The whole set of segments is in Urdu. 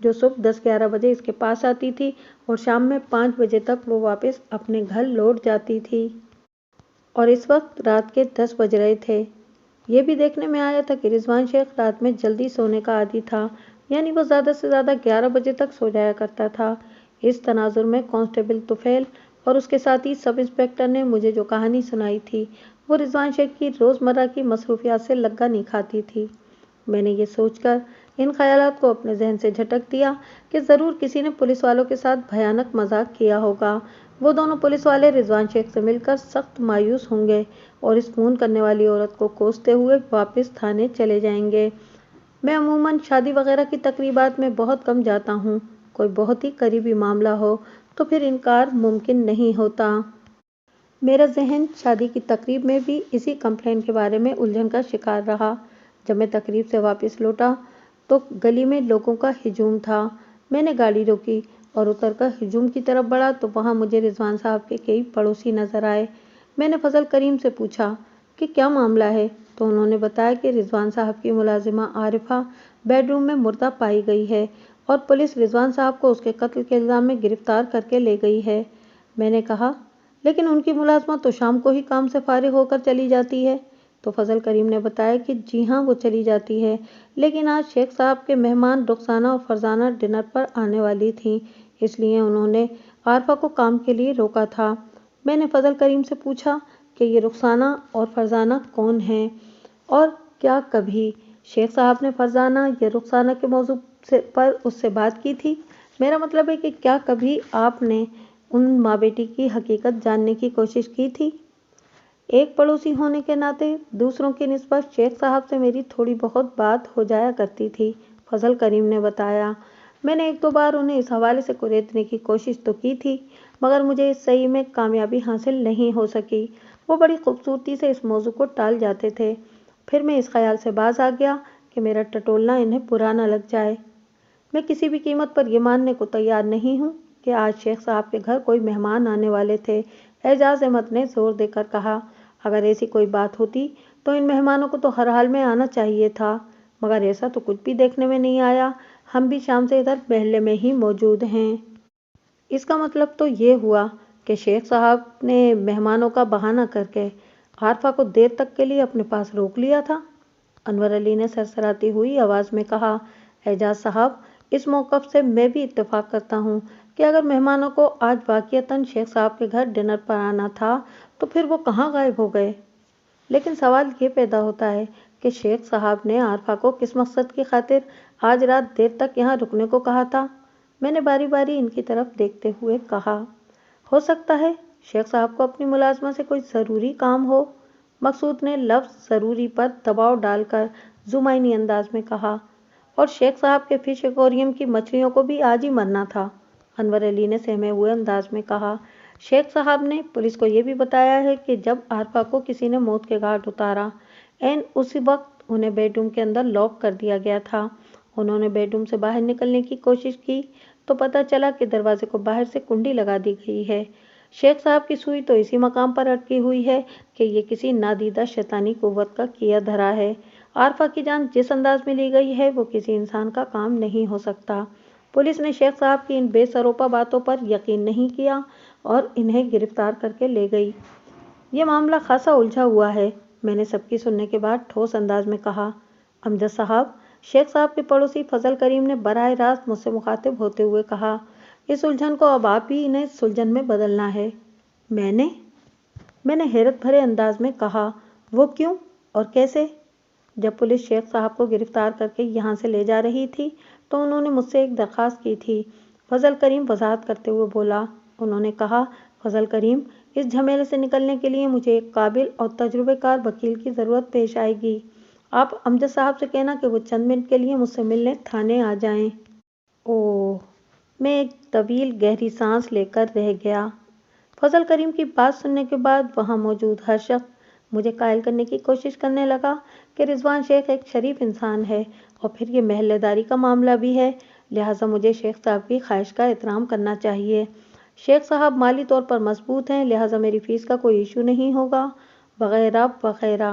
جو صبح 10-11 بجے اس کے پاس آتی تھی اور شام میں 5 بجے تک وہ واپس اپنے گھر لوٹ جاتی تھی، اور اس وقت رات کے 10 بج رہے تھے۔ یہ بھی دیکھنے میں آیا تھا کہ رضوان شیخ رات میں جلدی سونے کا عادی تھا، یعنی وہ زیادہ سے زیادہ 11 بجے تک سو جایا کرتا تھا۔ اس تناظر میں کانسٹیبل طفیل اور اس کے ساتھی سب انسپکٹر نے مجھے جو کہانی سنائی تھی وہ رضوان شیخ کی روزمرہ کی مصروفیات سے لگا نہیں کھاتی تھی۔ میں نے یہ سوچ کر ان خیالات کو اپنے ذہن سے جھٹک دیا کہ ضرور کسی نے پولیس والوں کے ساتھ بھیانک مذاق کیا ہوگا۔ وہ دونوں پولیس والے رضوان شیخ سے مل کر سخت مایوس ہوں گے اور اس خون کرنے والی عورت کو کوستے ہوئے واپس تھانے چلے جائیں گے۔ میں عموماً شادی وغیرہ کی تقریبات میں بہت کم جاتا ہوں، کوئی بہت ہی قریبی معاملہ ہو تو پھر انکار ممکن نہیں ہوتا۔ میرا ذہن شادی کی تقریب میں بھی اسی کمپلین کے بارے میں الجھن کا شکار رہا۔ جب میں تقریب سے واپس لوٹا تو گلی میں لوگوں کا ہجوم تھا۔ میں نے گاڑی روکی اور اتر کر ہجوم کی طرف بڑھا تو وہاں مجھے رضوان صاحب کے کئی پڑوسی نظر آئے۔ میں نے فضل کریم سے پوچھا کہ کیا معاملہ ہے، تو انہوں نے بتایا کہ رضوان صاحب کی ملازمہ عارفہ بیڈ روم میں مردہ پائی گئی ہے اور پولیس رضوان صاحب کو اس کے قتل کے الزام میں گرفتار کر کے لے گئی ہے۔ میں نے کہا لیکن ان کی ملازمہ تو شام کو ہی کام سے فارغ ہو کر چلی جاتی ہے۔ تو فضل کریم نے بتایا کہ جی ہاں وہ چلی جاتی ہے، لیکن آج شیخ صاحب کے مہمان رخسانہ اور فرزانہ ڈنر پر آنے والی تھیں، اس لیے انہوں نے عارفہ کو کام کے لیے روکا تھا۔ میں نے فضل کریم سے پوچھا کہ یہ رخسانہ اور فرزانہ کون ہیں اور کیا کبھی شیخ صاحب نے فرزانہ یا رخسانہ کے موضوع پر اس سے بات کی تھی؟ میرا مطلب ہے کہ کیا کبھی آپ نے ان ماں بیٹی کی حقیقت جاننے کی کوشش کی تھی؟ ایک پڑوسی ہونے کے ناطے دوسروں کی نسبت شیخ صاحب سے میری تھوڑی بہت بات ہو جایا کرتی تھی، فضل کریم نے بتایا۔ میں نے 1-2 بار انہیں اس حوالے سے کریدنے کی کوشش تو کی تھی، مگر مجھے اس سعی میں کامیابی حاصل نہیں ہو سکی۔ وہ بڑی خوبصورتی سے اس موضوع کو ٹال جاتے تھے۔ پھر میں اس خیال سے باز آ گیا کہ میرا ٹٹولنا انہیں برا نہ لگ جائے۔ میں کسی بھی قیمت پر یہ ماننے کو تیار نہیں ہوں کہ آج شیخ صاحب کے گھر کوئی مہمان آنے والے تھے، اعجاز احمد نے زور دے کر کہا۔ اگر ایسی کوئی بات ہوتی تو ان مہمانوں کو تو ہر حال میں آنا چاہیے تھا، مگر ایسا تو کچھ بھی دیکھنے میں نہیں آیا۔ ہم بھی شام سے ادھر محلے میں ہی موجود ہیں۔ اس کا مطلب تو یہ ہوا کہ شیخ صاحب نے مہمانوں کا بہانہ کر کے عارفہ کو دیر تک کے لیے اپنے پاس روک لیا تھا، انور علی نے سرسراتی ہوئی آواز میں کہا۔ اعجاز صاحب، اس موقف سے میں بھی اتفاق کرتا ہوں کہ اگر مہمانوں کو آج واقعتاً شیخ صاحب کے گھر ڈنر پر آنا تھا تو پھر وہ کہاں غائب ہو گئے؟ لیکن سوال یہ پیدا ہوتا ہے کہ شیخ صاحب نے عارفہ کو کس مقصد کی خاطر آج رات دیر تک یہاں رکنے کو کہا تھا؟ میں نے باری باری ان کی طرف دیکھتے ہوئے کہا۔ ہو سکتا ہے شیخ صاحب کو اپنی ملازمہ سے کوئی ضروری کام ہو، مقصود نے لفظ ضروری پر دباؤ ڈال کر زمینی انداز میں کہا، اور شیخ صاحب کے فش ایکویریم کی مچھلیوں کو بھی آج ہی مرنا تھا، انور علی نے سہمے ہوئے انداز میں کہا۔ شیخ صاحب نے پولیس کو یہ بھی بتایا ہے کہ جب عارفہ کو کسی نے موت کے گھاٹ اتارا، عین اسی وقت انہیں بیڈ روم کے اندر لاک کر دیا گیا تھا۔ انہوں نے بیڈ روم سے باہر نکلنے کی کوشش کی تو پتہ چلا کہ دروازے کو باہر سے کنڈی لگا دی گئی ہے۔ شیخ صاحب کی سوئی تو اسی مقام پر اٹکی ہوئی ہے کہ یہ کسی نادیدہ شیطانی قوت کا کیا دھرا ہے۔ عارفہ کی جان جس انداز میں لی گئی ہے وہ کسی انسان کا کام نہیں ہو سکتا۔ پولیس نے شیخ صاحب کی ان بے سروپا باتوں پر یقین نہیں کیا اور انہیں گرفتار کر کے لے گئی۔ یہ معاملہ خاصا الجھا ہوا ہے، میں نے سب کی سننے کے بعد ٹھوس انداز میں کہا۔ امجد صاحب، شیخ صاحب کے پڑوسی فضل کریم نے براہ راست مجھ سے مخاطب ہوتے ہوئے کہا، اس الجھن کو اب آپ ہی نے سلجھن میں بدلنا ہے۔ میں نے حیرت بھرے انداز میں کہا، وہ کیوں اور کیسے؟ جب پولیس شیخ صاحب کو گرفتار کر کے یہاں سے لے جا رہی تھی تو انہوں نے مجھ سے ایک درخواست کی تھی، فضل کریم وضاحت کرتے ہوئے بولا۔ انہوں نے کہا، فضل کریم، اس جھمیلے سے نکلنے کے لیے مجھے ایک قابل اور تجربہ کار وکیل کی ضرورت پیش آئے گی۔ آپ امجد صاحب سے کہنا کہ وہ چند منٹ کے لیے مجھ سے ملنے تھانے آ جائیں۔ اوہ! میں ایک طویل گہری سانس لے کر رہ گیا۔ فضل کریم کی بات سننے کے بعد وہاں موجود ہر شخص مجھے قائل کرنے کی کوشش کرنے لگا کہ رضوان شیخ ایک شریف انسان ہے اور پھر یہ محلے داری کا معاملہ بھی ہے، لہٰذا مجھے شیخ صاحب کی خواہش کا احترام کرنا چاہیے۔ شیخ صاحب مالی طور پر مضبوط ہیں، لہٰذا میری فیس کا کوئی ایشو نہیں ہوگا، وغیرہ وغیرہ۔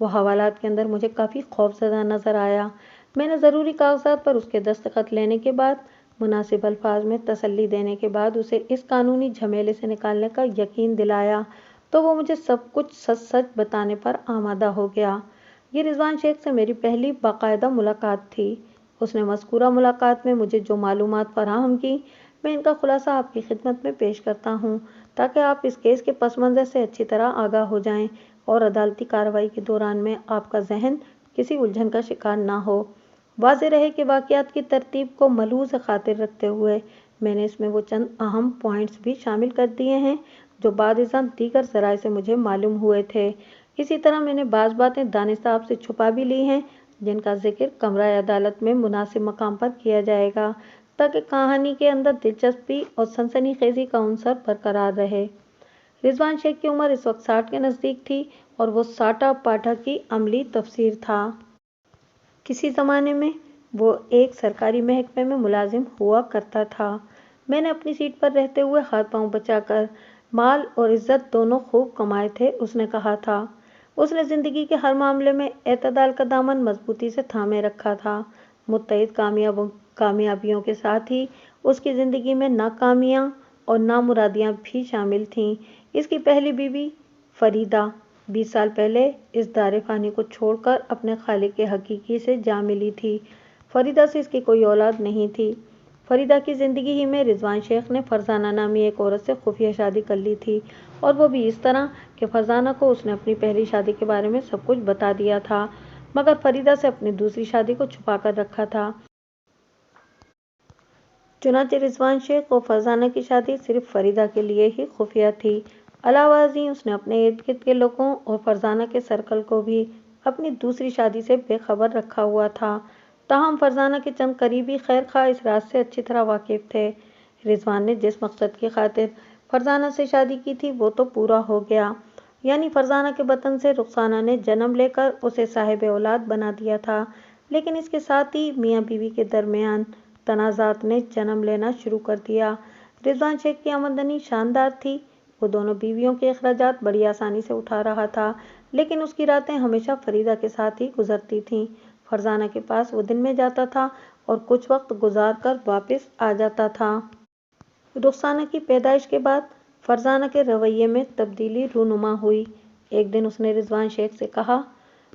وہ حوالات کے اندر مجھے کافی خوفزدہ نظر آیا۔ میں نے ضروری کاغذات پر اس کے دستخط لینے کے بعد، مناسب الفاظ میں تسلی دینے کے بعد اسے اس قانونی جھمیلے سے نکالنے کا یقین دلایا تو وہ مجھے سب کچھ سچ سچ بتانے پر آمادہ ہو گیا۔ یہ رضوان شیخ سے میری پہلی باقاعدہ ملاقات تھی۔ اس نے مذکورہ ملاقات میں مجھے جو معلومات فراہم کی، میں ان کا خلاصہ آپ کی خدمت میں پیش کرتا ہوں تاکہ آپ اس کیس کے پس منظر سے اچھی طرح آگاہ ہو جائیں اور عدالتی کارروائی کے دوران میں آپ کا ذہن کسی الجھن کا شکار نہ ہو۔ واضح رہے کہ واقعات کی ترتیب کو ملحوظ خاطر رکھتے ہوئے میں نے اس میں وہ چند اہم پوائنٹس بھی شامل کر دیے ہیں جو بعد ازاں دیگر ذرائع سے مجھے معلوم ہوئے تھے۔ اسی طرح میں نے بعض باتیں دانستہ آپ سے چھپا بھی لی ہیں جن کا ذکر کمرہ عدالت میں مناسب مقام پر کیا جائے گا تاکہ کہانی کے اندر دلچسپی اور سنسنی خیزی کا عنصر برقرار رہے۔ رضوان شیخ کی عمر اس وقت 60 کے نزدیک تھی اور وہ ساٹا پاٹا کی عملی تفسیر تھا۔ کسی زمانے میں وہ ایک سرکاری محکمے میں ملازم ہوا کرتا تھا۔ میں نے اپنی سیٹ پر رہتے ہوئے ہاتھ پاؤں بچا کر مال اور عزت دونوں خوب کمائے تھے، اس نے کہا تھا۔ اس نے زندگی کے ہر معاملے میں اعتدال کا دامن مضبوطی سے تھامے رکھا تھا۔ متعدد کامیابیوں کے ساتھ ہی اس کی زندگی میں ناکامیاں اور نامرادیاں بھی شامل تھیں۔ اس کی پہلی بیوی فریدہ 20 سال پہلے اس دار فانی کو چھوڑ کر اپنے خالق حقیقی سے جا ملی تھی۔ فریدہ سے اس کی کوئی اولاد نہیں تھی۔ فریدہ کی زندگی ہی میں رضوان شیخ نے فرزانہ نامی ایک عورت سے خفیہ شادی کر لی تھی، اور وہ بھی اس طرح کہ فرزانہ کو اس نے اپنی پہلی شادی کے بارے میں سب کچھ بتا دیا تھا مگر فریدہ سے اپنی دوسری شادی کو چھپا کر رکھا تھا۔ چنانچہ رضوان شیخ اور فرزانہ کی شادی صرف فریدہ کے لیے ہی خفیہ تھی۔ علاوہ ازیں اس نے اپنے ارد گرد کے لوگوں اور فرزانہ کے سرکل کو بھی اپنی دوسری شادی سے بے خبر رکھا ہوا تھا۔ تاہم فرزانہ کے چند قریبی خیر خواہ اس راز سے اچھی طرح واقف تھے۔ رضوان نے جس مقصد کی خاطر فرزانہ سے شادی کی تھی وہ تو پورا ہو گیا، یعنی فرزانہ کے بطن سے رخسانہ نے جنم لے کر اسے صاحب اولاد بنا دیا تھا، لیکن اس کے ساتھ ہی میاں بیوی کے درمیان تنازعات نے جنم لینا شروع کر دیا۔ رضوان شیخ کی آمدنی شاندار تھی، وہ دونوں بیویوں کے اخراجات بڑی آسانی سے اٹھا رہا تھا، لیکن اس کی راتیں ہمیشہ فریدہ کے ساتھ ہی گزرتی تھیں۔ فرزانہ کے پاس وہ دن میں جاتا تھا اور کچھ وقت گزار کر واپس آ جاتا تھا۔ رخسانہ کی پیدائش کے بعد فرزانہ کے رویے میں تبدیلی رونما ہوئی۔ ایک دن اس نے رضوان شیخ سے کہا،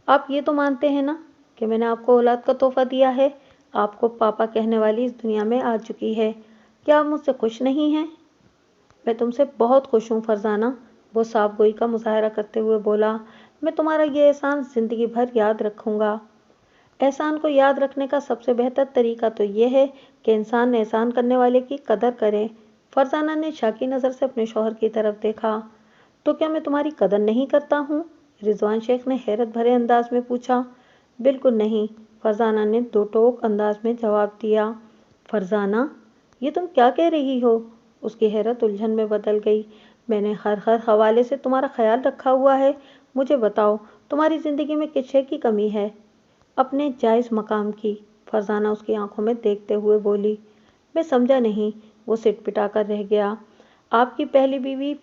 آپ یہ تو مانتے ہیں نا کہ میں نے آپ کو اولاد کا تحفہ دیا ہے؟ آپ کو پاپا کہنے والی اس دنیا میں آ چکی ہے، کیا آپ مجھ سے خوش نہیں ہیں؟ میں تم سے بہت خوش ہوں فرزانہ، وہ صاف گوئی کا مظاہرہ کرتے ہوئے بولا۔ میں تمہارا یہ احسان زندگی بھر یاد رکھوں گا۔ احسان کو یاد رکھنے کا سب سے بہتر طریقہ تو یہ ہے کہ انسان احسان کرنے والے کی قدر کرے۔ فرزانہ نے شاکی نظر سے اپنے شوہر کی طرف دیکھا۔ تو کیا میں تمہاری قدر نہیں کرتا ہوں؟ رضوان شیخ نے حیرت بھرے انداز میں پوچھا۔ بالکل نہیں، فرزانہ نے دو ٹوک انداز میں جواب دیا۔ فرزانہ، یہ تم کیا کہہ رہی ہو؟ اس کی حیرت الجھن میں بدل گئی۔ میں نے ہر حوالے سے تمہارا خیال رکھا ہوا ہے، مجھے بتاؤ تمہاری زندگی میں کس شے کی کمی ہے؟ اپنے جائز مقام کی، فرزانہ اس کی آنکھوں میں دیکھتے ہوئے بولی۔ میں سمجھا نہیں، وہ سٹ پٹا کر رہ گیا۔ آپ کی پہلی بیوی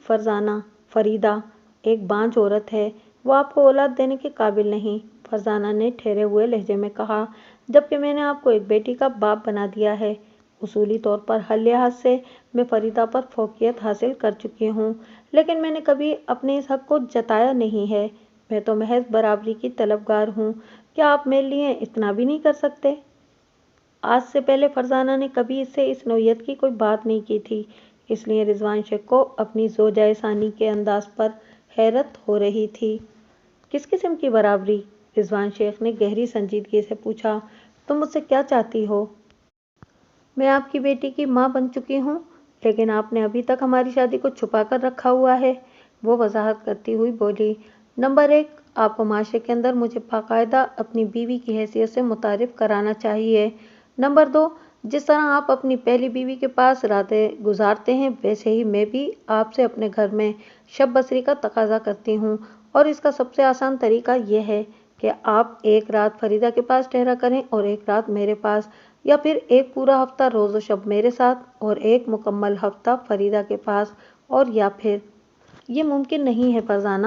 فریدہ ایک بانجھ عورت ہے، وہ آپ کو اولاد دینے کے قابل نہیں، فرزانہ نے ٹھہرے ہوئے لہجے میں کہا، جبکہ میں نے آپ کو ایک بیٹی کا باپ بنا دیا ہے۔ اصولی طور پر ہر لحاظ سے میں فریدہ پر فوقیت حاصل کر چکی ہوں، لیکن میں نے کبھی اپنے اس حق کو جتایا نہیں ہے۔ میں تو محض برابری کی طلبگار ہوں، کیا آپ میرے لیے اتنا بھی نہیں کر سکتے؟ آج سے پہلے فرزانہ نے کبھی اس سے اس نوعیت کی کوئی بات نہیں کی تھی، اس لیے رضوان شیخ کو اپنی زوجہ ثانی کے انداز پر حیرت ہو رہی تھی۔ کس قسم کی برابری؟ رضوان شیخ نے گہری سنجیدگی سے پوچھا۔ تم مجھ سے کیا چاہتی ہو؟ میں آپ کی بیٹی کی ماں بن چکی ہوں، لیکن آپ نے ابھی تک ہماری شادی کو چھپا کر رکھا ہوا ہے، وہ وضاحت کرتی ہوئی بولی۔ نمبر 1، آپ کو معاشرے کے اندر مجھے باقاعدہ اپنی بیوی کی حیثیت سے متعارف کرانا چاہیے۔ نمبر 2، جس طرح آپ اپنی پہلی بیوی کے پاس راتیں گزارتے ہیں ویسے ہی میں بھی آپ سے اپنے گھر میں شب بسری کا تقاضا کرتی ہوں، اور اس کا سب سے آسان طریقہ یہ ہے کہ آپ ایک رات فریدہ کے پاس ٹھہرا کریں اور ایک رات میرے پاس، یا پھر ایک پورا ہفتہ روز و شب میرے ساتھ اور ایک مکمل ہفتہ فریدہ کے پاس، اور یا پھر یہ ممکن نہیں ہے فرزانہ،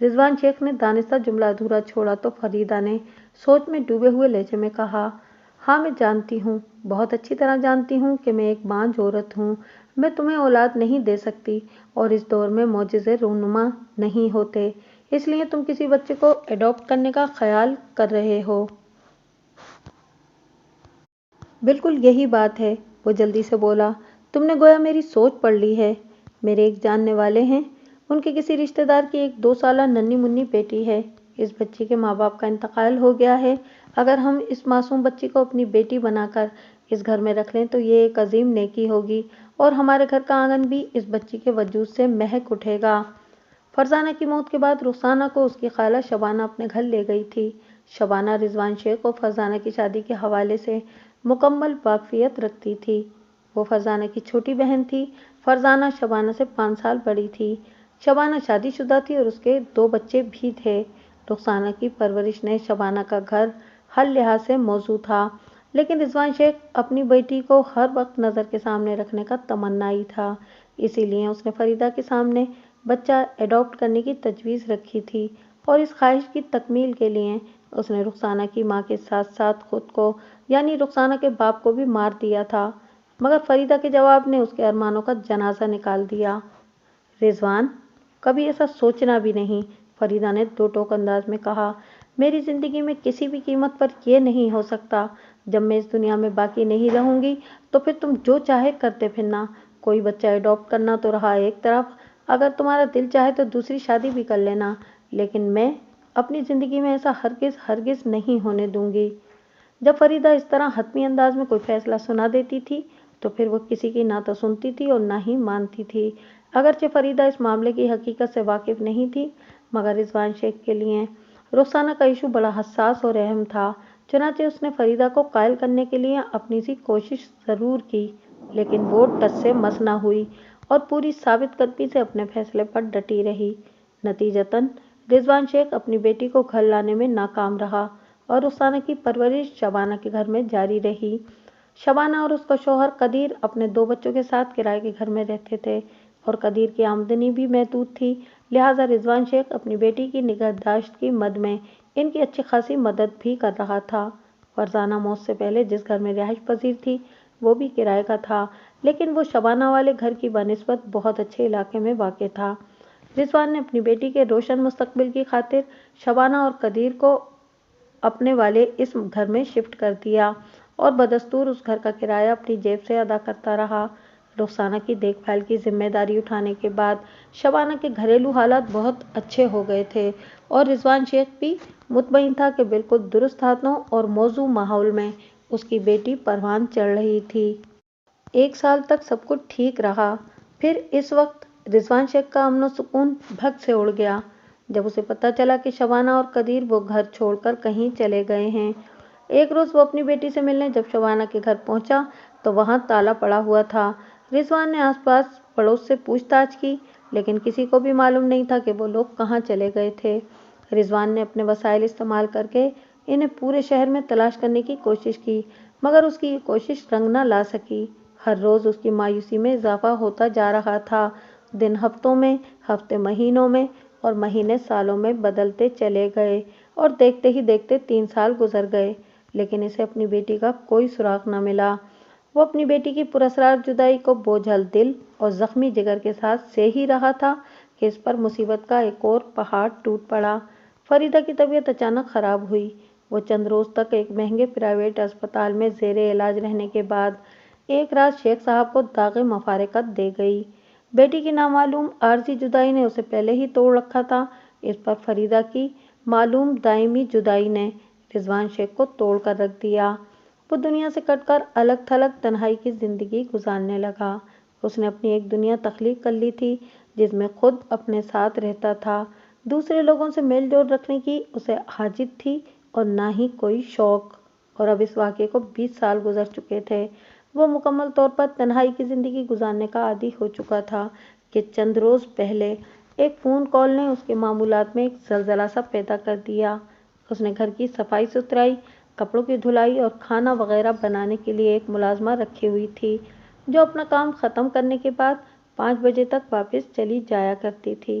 رضوان شیخ نے دانستہ جملہ ادھورا چھوڑا تو فریدہ نے سوچ میں ڈوبے ہوئے لہجے میں کہا، ہاں میں جانتی ہوں، بہت اچھی طرح جانتی ہوں کہ میں ایک بانجھ عورت ہوں، میں تمہیں اولاد نہیں دے سکتی، اور اس دور میں معجزے رونما نہیں ہوتے، اس لیے تم کسی بچے کو ایڈاپٹ کرنے کا خیال کر رہے ہو۔ بالکل یہی بات ہے، وہ جلدی سے بولا، تم نے گویا میری سوچ پڑھ لی ہے۔ میرے ایک جاننے والے ہیں، ان کے کسی رشتہ دار کی ایک 2 سالہ ننھی منھی بیٹی ہے، اس بچی کے ماں باپ کا انتقال ہو گیا ہے، اگر ہم اس معصوم بچی کو اپنی بیٹی بنا کر اس گھر میں رکھ لیں تو یہ ایک عظیم نیکی ہوگی، اور ہمارے گھر کا آنگن بھی اس بچی کے وجود سے مہک اٹھے گا۔ فرزانہ کی موت کے بعد رخسانہ کو اس کی خالہ شبانہ اپنے گھر لے گئی تھی۔ شبانہ رضوان شیخ اور فرزانہ کی شادی کے حوالے سے مکمل واقفیت رکھتی تھی۔ وہ فرزانہ کی چھوٹی بہن تھی۔ فرزانہ شبانہ سے 5 سال بڑی تھی۔ شبانہ شادی شدہ تھی اور اس کے 2 بچے بھی تھے۔ رخسانہ کی پرورش نے شبانہ کا گھر ہر لحاظ سے موزوں تھا، لیکن رضوان شیخ اپنی بیٹی کو ہر وقت نظر کے سامنے رکھنے کا تمنائی تھا، اسی لیے اس نے فریدہ کے سامنے بچہ ایڈاپٹ کرنے کی تجویز رکھی تھی، اور اس خواہش کی تکمیل کے لیے اس نے رخسانہ کی ماں کے ساتھ ساتھ خود کو یعنی رخسانہ کے باپ کو بھی مار دیا تھا، مگر فریدہ کے جواب نے اس کے ارمانوں کا جنازہ نکال دیا۔ رضوان، کبھی ایسا سوچنا بھی نہیں، فریدہ نے دو ٹوک انداز میں کہا، میری زندگی میں کسی بھی قیمت پر یہ نہیں ہو سکتا، جب میں اس دنیا میں باقی نہیں رہوں گی تو پھر تم جو چاہے کرتے پھرنا، کوئی بچہ ایڈاپٹ کرنا تو رہا ایک طرف، اگر تمہارا دل چاہے تو دوسری شادی بھی کر لینا، لیکن میں اپنی زندگی میں ایسا ہرگز ہرگز نہیں ہونے دوں گی۔ جب فریدہ اس طرح حتمی انداز میں کوئی فیصلہ سنا دیتی تھی تو پھر وہ کسی کی نہ تو سنتی تھی اور نہ ہی مانتی تھی۔ اگرچہ فریدہ اس معاملے کی حقیقت سے واقف نہیں تھی، مگر رضوان شیخ کے لیے رخسانہ کا ایشو بڑا حساس اور اہم تھا، چنانچہ اس نے فریدہ کو قائل کرنے کے لیے اپنی سی کوشش ضرور کی، لیکن وہ ٹس سے مس نہ ہوئی اور پوری ثابت قدمی سے اپنے فیصلے پر ڈٹی رہی۔ نتیجتاً رضوان شیخ اپنی بیٹی کو گھر لانے میں ناکام رہا اور رخسانہ کی پرورش شبانہ کے گھر میں جاری رہی۔ شبانہ اور اس کا شوہر قدیر اپنے 2 بچوں کے ساتھ کرائے کے گھر میں رہتے تھے، اور قدیر کی آمدنی بھی محدود تھی، لہٰذا رضوان شیخ اپنی بیٹی کی نگہداشت کی مد میں ان کی اچھی خاصی مدد بھی کر رہا تھا۔ فرزانہ موت سے پہلے جس گھر میں رہائش پذیر تھی وہ بھی کرائے کا تھا، لیکن وہ شبانہ والے گھر کی بنسبت بہت اچھے علاقے میں واقع تھا۔ رضوان نے اپنی بیٹی کے روشن مستقبل کی خاطر شبانہ اور قدیر کو اپنے والے اس گھر میں شفٹ کر دیا، اور بدستور اس گھر کا کرایہ اپنی جیب سے ادا کرتا رہا۔ رخسانہ کی دیکھ بھال کی ذمہ داری اٹھانے کے بعد شبانہ کے گھریلو حالات بہت اچھے ہو گئے تھے، اور رضوان شیخ بھی مطمئن تھا کہ بالکل درست ہاتھوں اور موزوں ماحول میں اس کی بیٹی پروان چڑھ رہی تھی۔ 1 سال تک سب کچھ ٹھیک رہا، پھر اس وقت رضوان شیخ کا امن و سکون بھگ سے اڑ گیا جب اسے پتہ چلا کہ شبانہ اور قدیر وہ گھر چھوڑ کر کہیں چلے گئے ہیں۔ ایک روز وہ اپنی بیٹی سے ملنے جب شبانہ کے گھر پہنچا تو وہاں تالا پڑا ہوا تھا۔ رضوان نے آس پاس پڑوس سے پوچھ تاچھ کی، لیکن کسی کو بھی معلوم نہیں تھا کہ وہ لوگ کہاں چلے گئے تھے۔ رضوان نے اپنے وسائل استعمال کر کے انہیں پورے شہر میں تلاش کرنے کی کوشش کی، مگر اس کی یہ کوشش رنگ نہ لا سکی۔ ہر روز اس کی مایوسی میں اضافہ ہوتا جا رہا تھا، دن ہفتوں میں، ہفتے مہینوں میں، اور مہینے سالوں میں بدلتے چلے گئے، اور دیکھتے ہی دیکھتے 3 سال گزر گئے، لیکن اسے اپنی بیٹی کا کوئی سراغ نہ ملا۔ وہ اپنی بیٹی کی پراسرار جدائی کو بوجھل دل اور زخمی جگر کے ساتھ سہ ہی رہا تھا کہ اس پر مصیبت کا ایک اور پہاڑ ٹوٹ پڑا۔ فریدہ کی طبیعت اچانک خراب ہوئی۔ وہ چند روز تک ایک مہنگے پرائیویٹ اسپتال میں زیر علاج رہنے کے بعد ایک رات شیخ صاحب کو داغ مفارقت دے گئی۔ بیٹی کی نامعلوم عارضی جدائی نے اسے پہلے ہی توڑ رکھا تھا، اس پر فریدہ کی معلوم دائمی جدائی نے رضوان شیخ کو توڑ کر رکھ دیا۔ وہ دنیا سے کٹ کر الگ تھلگ تنہائی کی زندگی گزارنے لگا۔ اس نے اپنی ایک دنیا تخلیق کر لی تھی جس میں خود اپنے ساتھ رہتا تھا، دوسرے لوگوں سے میل جول رکھنے کی اسے حاجت تھی اور نہ ہی کوئی شوق، اور اب اس واقعے کو 20 سال گزر چکے تھے۔ وہ مکمل طور پر تنہائی کی زندگی گزارنے کا عادی ہو چکا تھا کہ چند روز پہلے ایک فون کال نے اس کے معمولات میں ایک زلزلہ سا پیدا کر دیا۔ اس نے گھر کی صفائی ستھرائی، کپڑوں کی دھلائی اور کھانا وغیرہ بنانے کے لیے ایک ملازمہ رکھی ہوئی تھی جو اپنا کام ختم کرنے کے بعد 5 بجے تک واپس چلی جایا کرتی تھی۔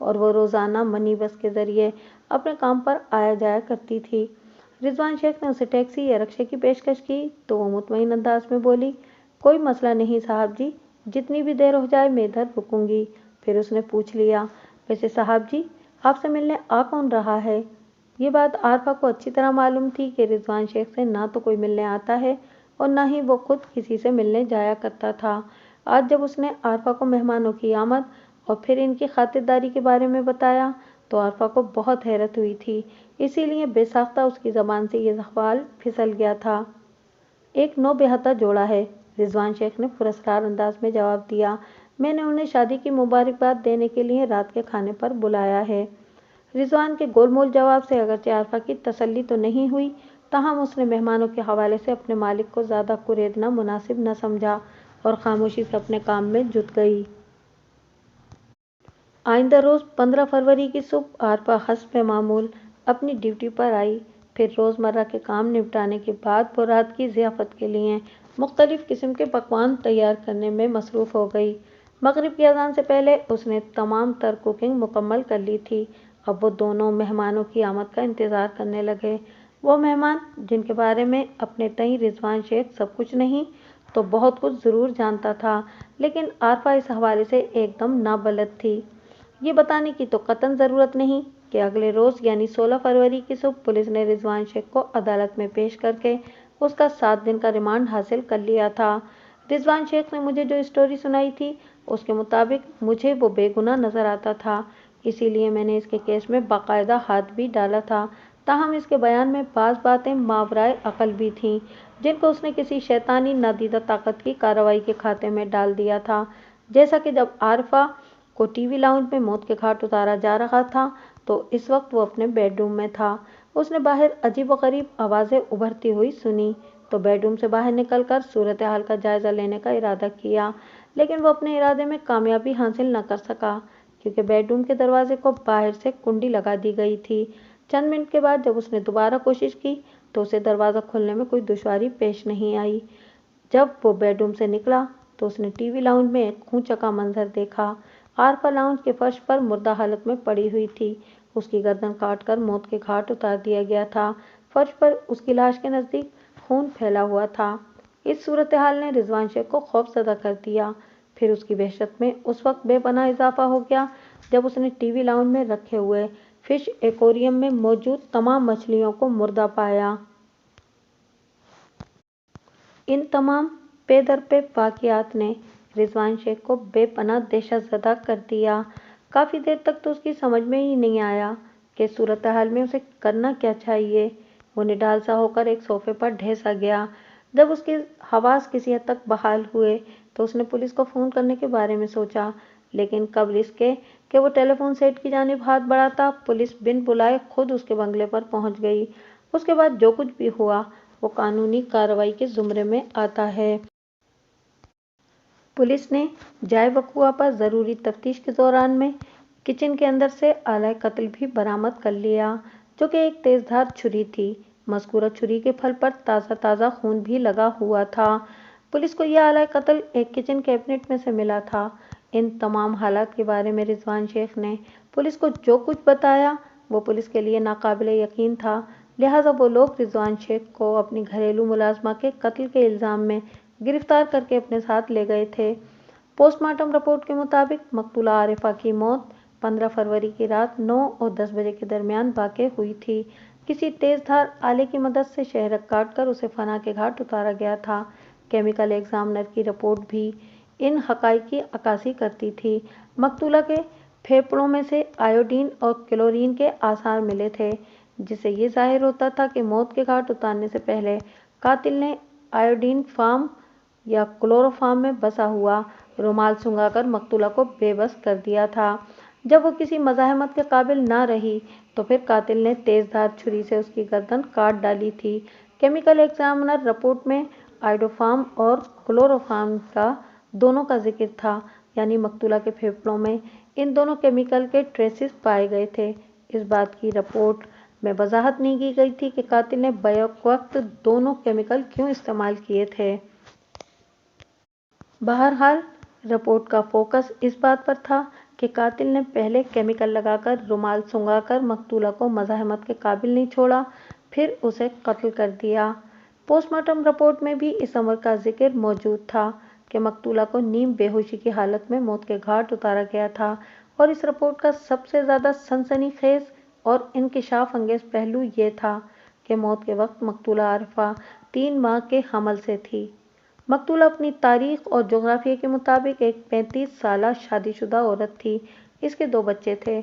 اور وہ روزانہ منی بس کے ذریعے اپنے کام پر آیا جایا کرتی تھی۔ رضوان شیخ نے اسے ٹیکسی یا رکشے کی پیشکش کی تو وہ مطمئن انداز میں بولی، کوئی مسئلہ نہیں صاحب جی، جتنی بھی دیر ہو جائے میں ادھر رکوں گی۔ پھر اس نے پوچھ لیا، ویسے صاحب جی آپ سے ملنے آ کون رہا ہے؟ یہ بات عارفہ کو اچھی طرح معلوم تھی کہ رضوان شیخ سے نہ تو کوئی ملنے آتا ہے اور نہ ہی وہ خود کسی سے ملنے جایا کرتا تھا۔ آج جب اس نے عارفہ کو مہمانوں کی آمد اور پھر ان کی خاطرداری کے بارے میں بتایا تو عارفہ کو بہت حیرت ہوئی تھی، اسی لیے بے ساختہ اس کی زبان سے یہ سوال پھسل گیا تھا۔ ایک نوبہتہ جوڑا ہے، رضوان شیخ نے پرسرار انداز میں جواب دیا، میں نے انہیں شادی کی مبارکباد دینے کے لیے رات کے کھانے پر بلایا ہے۔ رضوان کے گول مول جواب سے اگرچہ عارفہ کی تسلی تو نہیں ہوئی، تاہم اس نے مہمانوں کے حوالے سے اپنے مالک کو زیادہ کریدنا مناسب نہ سمجھا اور خاموشی سے اپنے کام میں جٹ گئی۔ آئندہ روز 15 فروری کی صبح عارفہ حسب معمول اپنی ڈیوٹی پر آئی۔ پھر روزمرہ کے کام نپٹانے کے بعد وہ رات کی ضیافت کے لیے مختلف قسم کے پکوان تیار کرنے میں مصروف ہو گئی۔ مغرب کی اذان سے پہلے اس نے تمام تر کوکنگ مکمل کر لی تھی۔ اب وہ دونوں مہمانوں کی آمد کا انتظار کرنے لگے۔ وہ مہمان جن کے بارے میں اپنے تئیں رضوان شیخ سب کچھ نہیں تو بہت کچھ ضرور جانتا تھا، لیکن عارفہ اس حوالے سے ایک دم نابلد تھی۔ یہ بتانے کی تو قطعاً ضرورت نہیں کہ اگلے روز یعنی 16 فروری کی صبح پولیس نے رضوان شیخ کو عدالت میں پیش کر کے اس کا 7 دن کا ریمانڈ حاصل کر لیا تھا۔ رضوان شیخ نے مجھے جو اسٹوری سنائی تھی اس کے مطابق مجھے وہ بے گناہ نظر آتا تھا، اسی لیے میں نے اس کے کیس میں باقاعدہ ہاتھ بھی ڈالا تھا، تاہم اس کے بیان میں بعض باتیں ماورائے عقل بھی تھیں جن کو اس نے کسی شیطانی نادیدہ طاقت کی کارروائی کے کھاتے میں ڈال دیا تھا۔ جیسا کہ جب عارفہ کو ٹی وی لاؤنج میں موت کے گھاٹ اتارا جا رہا تھا تو اس وقت وہ اپنے بیڈ روم میں تھا۔ اس نے باہر عجیب و غریب آوازیں ابھرتی ہوئی سنی تو بیڈ روم سے باہر نکل کر صورتحال کا جائزہ لینے کا ارادہ کیا، لیکن وہ اپنے ارادے میں کامیابی حاصل نہ کر سکا کیونکہ بیڈ روم کے دروازے کو باہر سے کنڈی لگا دی گئی تھی۔ چند منٹ کے بعد جب اس نے دوبارہ کوشش کی تو اسے دروازہ کھولنے میں کوئی دشواری پیش نہیں آئی۔ جب وہ بیڈ روم سے نکلا تو اس نے ٹی وی لاؤنج میں ایک خون چکا منظر دیکھا۔ عارفہ لاؤنج کے فرش پر مردہ حالت میں پڑی ہوئی تھی، اس کی گردن کاٹ کر موت کے گھاٹ اتار دیا گیا تھا، فرش پر اس کی لاش کے نزدیک خون پھیلا ہوا تھا۔ اس صورتحال نے رضوان شیخ کو خوف زدہ کر دیا۔ پھر اس کی وحشت میں اس وقت بے پناہ اضافہ ہو گیا جب اس نے ٹی وی لاؤنج میں رکھے ہوئے فش ایکویریم میں موجود تمام مچھلیوں کو مردہ پایا۔ ان تمام پے در پے واقعات نے رضوان شیخ کو بے پناہ دہشت زدہ کر دیا۔ کافی دیر تک تو اس کی سمجھ میں ہی نہیں آیا کہ صورتحال میں اسے کرنا کیا چاہیے۔ وہ نڈال سا ہو کر ایک صوفے پر ڈھیسا گیا۔ جب اس کے حواس کسی حد تک بحال ہوئے تو اس نے پولیس کو فون کرنے کے بارے میں سوچا، لیکن قبل اس کے کہ وہ ٹیلی فون سیٹ کی جانب ہاتھ بڑھاتا پولیس بن بلائے خود اس کے بنگلے پر پہنچ گئی۔ اس کے بعد جو کچھ بھی ہوا وہ قانونی کارروائی کے زمرے میں آتا ہے۔ پولیس نے جائے وقوع پر ضروری تفتیش کے دوران میں کچن کے اندر سے آلۂ قتل بھی برآمد کر لیا، جو کہ ایک تیز دھار چھری تھی۔ مذکورہ چھری کے پھل پر تازہ تازہ خون بھی لگا ہوا تھا۔ پولیس کو یہ آلۂ قتل ایک کچن کیبنٹ میں سے ملا تھا۔ ان تمام حالات کے بارے میں رضوان شیخ نے پولیس کو جو کچھ بتایا وہ پولیس کے لیے ناقابل یقین تھا، لہٰذا وہ لوگ رضوان شیخ کو اپنی گھریلو ملازمہ کے قتل کے الزام میں گرفتار کر کے اپنے ساتھ لے گئے تھے۔ پوسٹ مارٹم رپورٹ کے مطابق مقتولہ عارفہ کی موت 15 فروری کی رات 9 اور 10 بجے کے درمیان واقع ہوئی تھی۔ کسی تیز دھار آلے کی مدد سے شہرک کاٹ کر اسے فنا کے گھاٹ اتارا گیا تھا۔ کیمیکل ایگزامنر کی رپورٹ بھی ان حقائق کی عکاسی کرتی تھی۔ مقتولہ کے پھیپھڑوں میں سے آیوڈین اور کلورین کے آثار ملے تھے، جس سے یہ ظاہر ہوتا تھا کہ موت کے گھاٹ اتارنے سے پہلے قاتل نے آیوڈین فارم یا کلوروفارم میں بسا ہوا رومال سنگھا کر مقتولہ کو بے بس کر دیا تھا۔ جب وہ کسی مزاحمت کے قابل نہ رہی تو پھر قاتل نے تیز دھار چھری سے اس کی گردن کاٹ ڈالی تھی۔ کیمیکل ایگزامنر رپورٹ میں آئیڈوفارم اور کلوروفارم کا دونوں کا ذکر تھا، یعنی مقتولہ کے پھیپھڑوں میں ان دونوں کیمیکل کے ٹریسز پائے گئے تھے۔ اس بات کی رپورٹ میں وضاحت نہیں کی گئی تھی کہ قاتل نے بیک وقت دونوں کیمیکل کیوں استعمال کیے تھے۔ بہرحال رپورٹ کا فوکس اس بات پر تھا کہ قاتل نے پہلے کیمیکل لگا کر رومال سنگھا کر مقتولہ کو مزاحمت کے قابل نہیں چھوڑا، پھر اسے قتل کر دیا۔ پوسٹ مارٹم رپورٹ میں بھی اس امر کا ذکر موجود تھا کہ مقتولہ کو نیم بے ہوشی کی حالت میں موت کے گھاٹ اتارا گیا تھا، اور اس رپورٹ کا سب سے زیادہ سنسنی خیز اور انکشاف انگیز پہلو یہ تھا کہ موت کے وقت مقتولہ عارفہ 3 ماہ کے حمل سے تھی۔ مقتولہ اپنی تاریخ اور جغرافیہ کے مطابق ایک 35 سالہ شادی شدہ عورت تھی۔ اس کے 2 بچے تھے،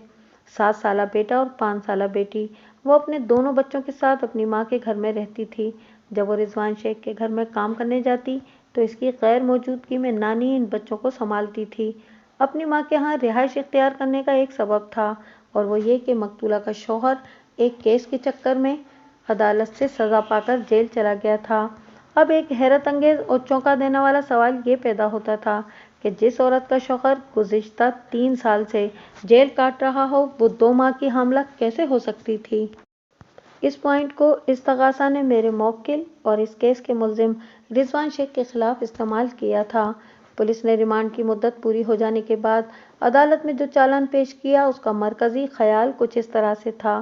7 سالہ بیٹا اور 5 سالہ بیٹی۔ وہ اپنے دونوں بچوں کے ساتھ اپنی ماں کے گھر میں رہتی تھی۔ جب وہ رضوان شیخ کے گھر میں کام کرنے جاتی تو اس کی غیر موجودگی میں نانی ان بچوں کو سنبھالتی تھی۔ اپنی ماں کے ہاں رہائش اختیار کرنے کا ایک سبب تھا، اور وہ یہ کہ مقتولہ کا شوہر ایک کیس کے چکر میں عدالت سے سزا پا کر جیل چلا گیا تھا۔ اب ایک حیرت انگیز اور چونکا دینے والا سوال یہ پیدا ہوتا تھا کہ جس عورت کا شوہر گزشتہ 3 سال سے جیل کاٹ رہا ہو، وہ 2 ماہ کی حاملہ کیسے ہو سکتی تھی؟ اس پوائنٹ کو استغاثہ نے میرے موکل اور اس کیس کے ملزم رضوان شیخ کے خلاف استعمال کیا تھا۔ پولیس نے ریمانڈ کی مدت پوری ہو جانے کے بعد عدالت میں جو چالان پیش کیا، اس کا مرکزی خیال کچھ اس طرح سے تھا۔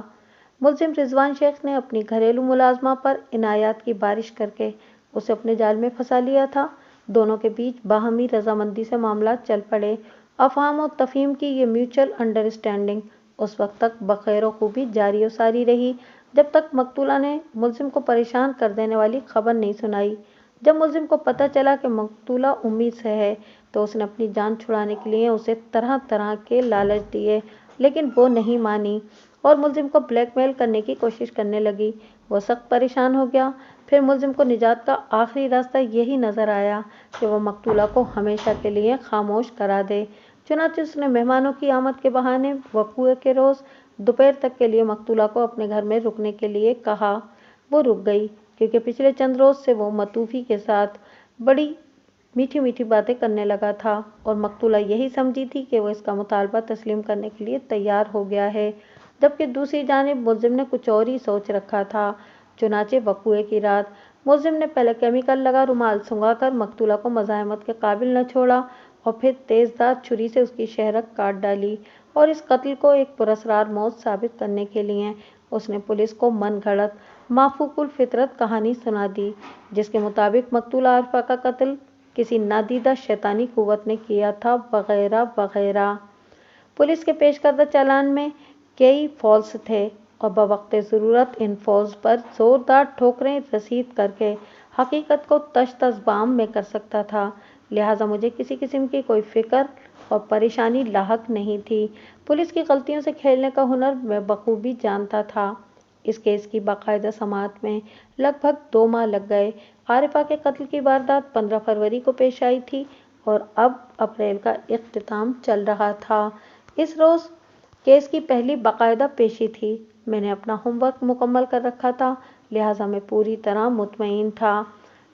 ملزم رضوان شیخ نے اپنی گھریلو ملازمہ پر عنایات کی بارش کر کے اسے اپنے جال میں پھنسا لیا تھا۔ دونوں کے بیچ باہمی رضامندی سے معاملات چل پڑے۔ افہام و تفہیم کی یہ میوچل انڈرسٹینڈنگ اس وقت تک بخیر و خوبی جاری و ساری رہی جب تک مقتولہ نے ملزم کو پریشان کر دینے والی خبر نہیں سنائی۔ جب ملزم کو پتہ چلا کہ مقتولہ امید سے ہے تو اس نے اپنی جان چھڑانے کے لیے اسے طرح طرح کے لالچ دیے، لیکن وہ نہیں مانی اور ملزم کو بلیک میل کرنے کی کوشش کرنے لگی۔ وہ سخت پریشان ہو گیا۔ پھر ملزم کو نجات کا آخری راستہ یہی نظر آیا کہ وہ مقتولہ کو ہمیشہ کے لیے خاموش کرا دے۔ چنانچہ اس نے مہمانوں کی آمد کے بہانے وقوع کے روز دوپہر تک کے لیے مقتولہ کو اپنے گھر میں رکنے کے لیے کہا۔ وہ رک گئی، کیونکہ پچھلے چند روز سے وہ متوفی کے ساتھ بڑی میٹھی میٹھی باتیں کرنے لگا تھا، اور مقتولہ یہی سمجھی تھی کہ وہ اس کا مطالبہ تسلیم کرنے کے لیے تیار ہو گیا ہے، جبکہ دوسری جانب ملزم نے کچھ اور ہی سوچ رکھا تھا۔ چنانچہ وقوع کی رات ملزم نے پہلے کیمیکل لگا رومال سنگھا کر مقتولہ کو مزاحمت کے قابل نہ چھوڑا، اور پھر تیز دھار چھری سے اس کی شہرک کاٹ ڈالی، اور اس قتل کو ایک پراسرار موت ثابت کرنے کے لیے اس نے پولیس کو من گھڑت مافوق الفطرت کہانی سنا دی، جس کے مطابق مقتولہ عارفہ کا قتل کسی نادیدہ شیطانی قوت نے کیا تھا، وغیرہ وغیرہ۔ پولیس کے پیش کردہ چالان میں کئی فالز تھے، اور بوقت ضرورت ان فالز پر زوردار ٹھوکریں رسید کر کے حقیقت کو تش تش بام میں کر سکتا تھا، لہٰذا مجھے کسی قسم کی کوئی فکر اور پریشانی لاحق نہیں تھی۔ پولیس کی غلطیوں سے کھیلنے کا ہنر میں بخوبی جانتا تھا۔ اس کیس کی باقاعدہ سماعت میں لگ بھگ 2 ماہ لگ گئے۔ عارفہ کے قتل کی واردات 15 فروری کو پیش آئی تھی، اور اب اپریل کا اختتام چل رہا تھا۔ اس روز کیس کی پہلی باقاعدہ پیشی تھی۔ میں نے اپنا ہوم ورک مکمل کر رکھا تھا، لہٰذا میں پوری طرح مطمئن تھا۔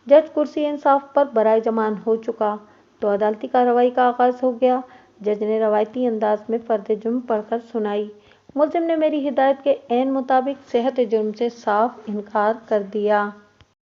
جج کرسی انصاف پر برائے زمان ہو چکا تو عدالتی کارروائی کا آغاز ہو گیا۔ جج نے روایتی انداز میں فرد جرم پڑھ کر سنائی۔ ملزم نے میری ہدایت کے عین مطابق صحت جرم سے صاف انکار کر دیا۔